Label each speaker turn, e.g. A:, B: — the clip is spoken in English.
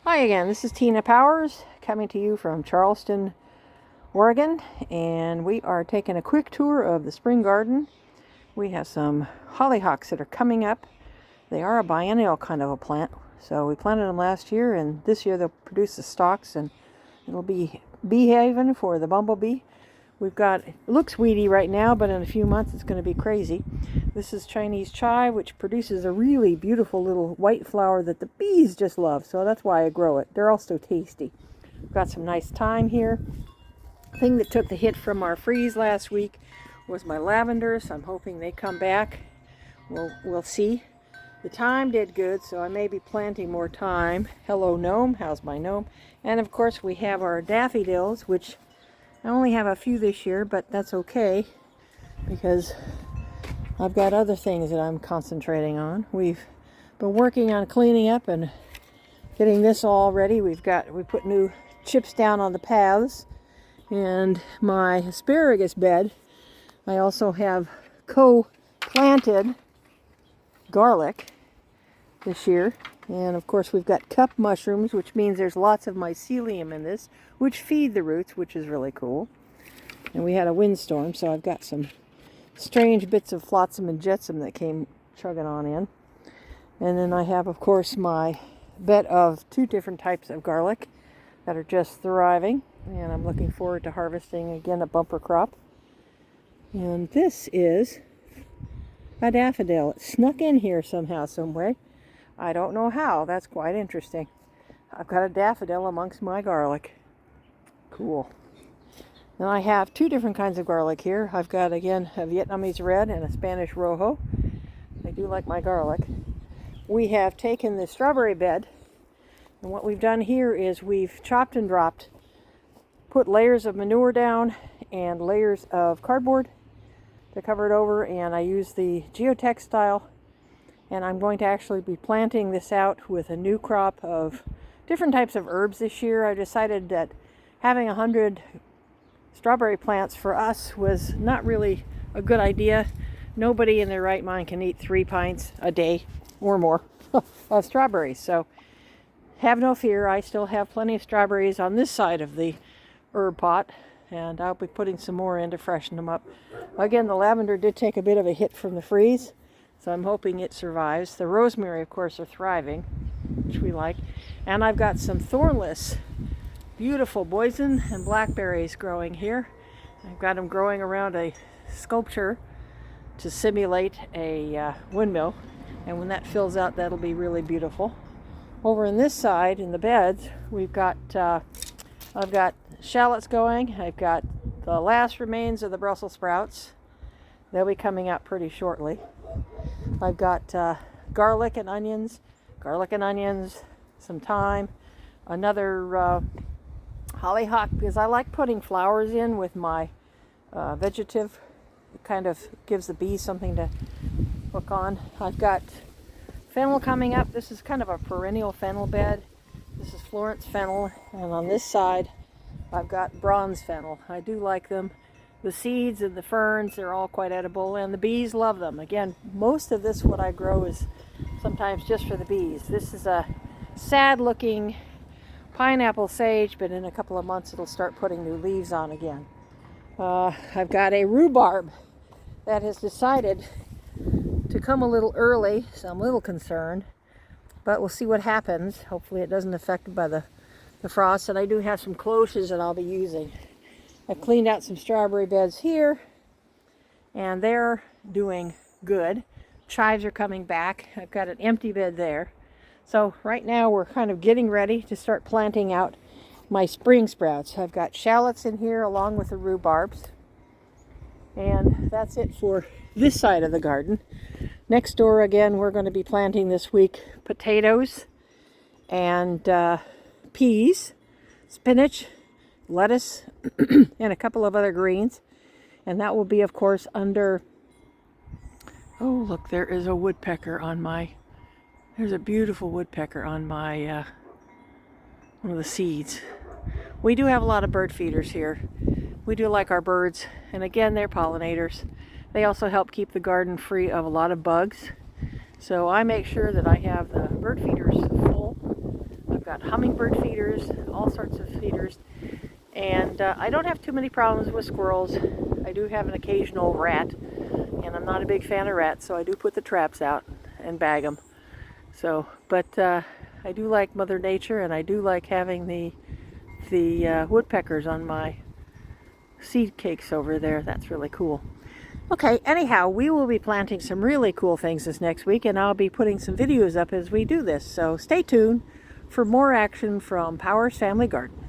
A: Hi again, this is Tina Powers coming to you from Charleston, Oregon, and we are taking a quick tour of the spring garden. We have some hollyhocks that are coming up. They are a biennial kind of a plant, so we planted them last year, and this year they'll produce the stalks, and it'll be bee haven for the bumblebee. We've got, it looks weedy right now, but in a few months it's going to be crazy. This is Chinese chai, which produces a really beautiful little white flower that the bees just love, so that's why I grow it. They're also tasty. We've got some nice thyme here. The thing that took the hit from our freeze last week was my lavenders. I'm hoping they come back. We'll see. The thyme did good, so I may be planting more thyme. Hello gnome, how's my gnome? And of course we have our daffodils, which I only have a few this year, but that's okay because I've got other things that I'm concentrating on. We've been working on cleaning up and getting this all ready. We put new chips down on the paths, and my asparagus bed, I also have co-planted garlic this year. And of course we've got cup mushrooms, which means there's lots of mycelium in this, which feed the roots, which is really cool. And we had a windstorm, so I've got some strange bits of flotsam and jetsam that came chugging on in. And then I have, of course, my bed of two different types of garlic that are just thriving. And I'm looking forward to harvesting, again, a bumper crop. And this is a daffodil. It snuck in here somehow, some way. I don't know how. That's quite interesting. I've got a daffodil amongst my garlic. Cool. Now I have two different kinds of garlic here. I've got, again, a Vietnamese red and a Spanish rojo. I do like my garlic. We have taken the strawberry bed, and what we've done here is we've chopped and dropped, put layers of manure down and layers of cardboard to cover it over, and I use the geotextile. And I'm going to actually be planting this out with a new crop of different types of herbs this year. I decided that having 100 strawberry plants for us was not really a good idea. Nobody in their right mind can eat 3 pints a day or more of strawberries. So have no fear, I still have plenty of strawberries on this side of the herb pot, and I'll be putting some more in to freshen them up. Again, the lavender did take a bit of a hit from the freeze, so I'm hoping it survives. The rosemary, of course, are thriving, which we like. And I've got some thornless, beautiful boysen and blackberries growing here. I've got them growing around a sculpture to simulate a windmill. And when that fills out, that'll be really beautiful. Over on this side, in the beds, we've got, I've got shallots going. I've got the last remains of the Brussels sprouts. They'll be coming out pretty shortly. I've got garlic and onions, some thyme, another hollyhock, because I like putting flowers in with my vegetative. It kind of gives the bees something to hook on. I've got fennel coming up. This is kind of a perennial fennel bed. This is Florence fennel, and on this side I've got bronze fennel. I do like them. The seeds and the ferns, they're all quite edible, and the bees love them. Again, most of this, what I grow, is sometimes just for the bees. This is a sad-looking pineapple sage, but in a couple of months it'll start putting new leaves on again. I've got a rhubarb that has decided to come a little early, so I'm a little concerned, but we'll see what happens. Hopefully it doesn't affect it by the frost, and I do have some cloches that I'll be using. I've cleaned out some strawberry beds here, and they're doing good. Chives are coming back. I've got an empty bed there. So right now we're kind of getting ready to start planting out my spring sprouts. I've got shallots in here along with the rhubarbs. And that's it for this side of the garden. Next door, again, we're going to be planting this week potatoes and peas, spinach, lettuce, and a couple of other greens. And that will be, of course, under... Oh, look, there is a woodpecker on my... There's a beautiful woodpecker on my one of the seeds. We do have a lot of bird feeders here. We do like our birds, and again, they're pollinators. They also help keep the garden free of a lot of bugs. So I make sure that I have the bird feeders full. I've got hummingbird feeders, all sorts of feeders. And I don't have too many problems with squirrels. I do have an occasional rat, and I'm not a big fan of rats, so I do put the traps out and bag them. So, but I do like Mother Nature, and I do like having the woodpeckers on my seed cakes over there. That's really cool. Okay, anyhow, we will be planting some really cool things this next week, and I'll be putting some videos up as we do this. So stay tuned for more action from Power's Family Garden.